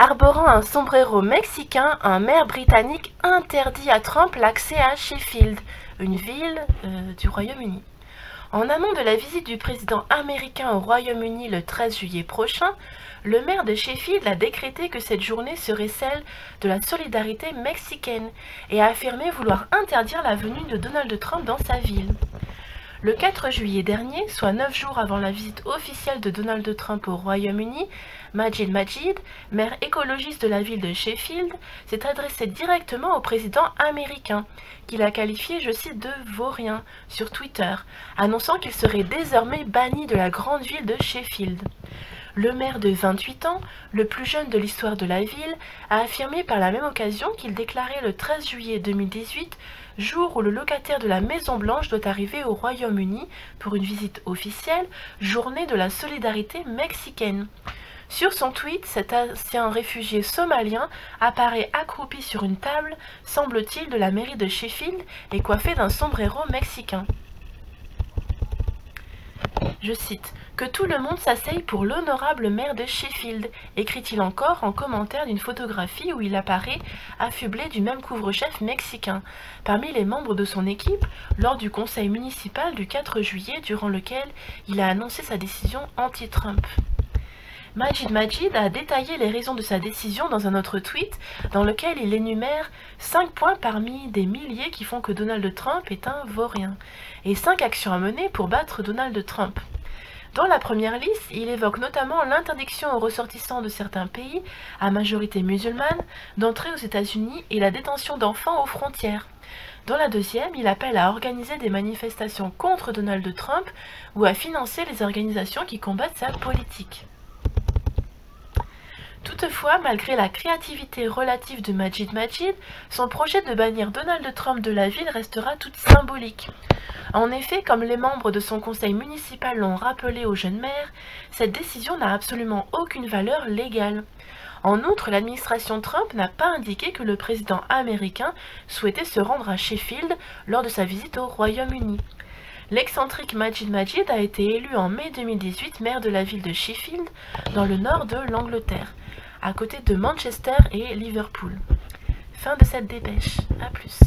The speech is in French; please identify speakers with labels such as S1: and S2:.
S1: Arborant un sombrero mexicain, un maire britannique interdit à Trump l'accès à Sheffield, une ville du Royaume-Uni. En amont de la visite du président américain au Royaume-Uni le 13 juillet prochain, le maire de Sheffield a décrété que cette journée serait celle de la solidarité mexicaine et a affirmé vouloir interdire la venue de Donald Trump dans sa ville. Le 4 juillet dernier, soit 9 jours avant la visite officielle de Donald Trump au Royaume-Uni, Maajid Majid, maire écologiste de la ville de Sheffield, s'est adressé directement au président américain, qu'il a qualifié, je cite, de vaurien sur Twitter, annonçant qu'il serait désormais banni de la grande ville de Sheffield. Le maire de 28 ans, le plus jeune de l'histoire de la ville, a affirmé par la même occasion qu'il déclarait le 13 juillet 2018, jour où le locataire de la Maison Blanche doit arriver au Royaume-Uni pour une visite officielle, journée de la solidarité mexicaine. Sur son tweet, cet ancien réfugié somalien apparaît accroupi sur une table, semble-t-il, de la mairie de Sheffield et coiffé d'un sombrero mexicain. Je cite, « Que tout le monde s'asseye pour l'honorable maire de Sheffield », écrit-il encore en commentaire d'une photographie où il apparaît affublé du même couvre-chef mexicain, parmi les membres de son équipe, lors du conseil municipal du 4 juillet, durant lequel il a annoncé sa décision anti-Trump. Maajid Majid a détaillé les raisons de sa décision dans un autre tweet, dans lequel il énumère 5 points parmi des milliers qui font que Donald Trump est un vaurien, et 5 actions à mener pour battre Donald Trump. Dans la première liste, il évoque notamment l'interdiction aux ressortissants de certains pays, à majorité musulmane, d'entrer aux États-Unis et la détention d'enfants aux frontières. Dans la deuxième, il appelle à organiser des manifestations contre Donald Trump ou à financer les organisations qui combattent sa politique. Toutefois, malgré la créativité relative de Maajid Majid, son projet de bannir Donald Trump de la ville restera tout symbolique. En effet, comme les membres de son conseil municipal l'ont rappelé au jeune maire, cette décision n'a absolument aucune valeur légale. En outre, l'administration Trump n'a pas indiqué que le président américain souhaitait se rendre à Sheffield lors de sa visite au Royaume-Uni. L'excentrique Maajid Majid a été élu en mai 2018 maire de la ville de Sheffield, dans le nord de l'Angleterre, à côté de Manchester et Liverpool. Fin de cette dépêche. À plus.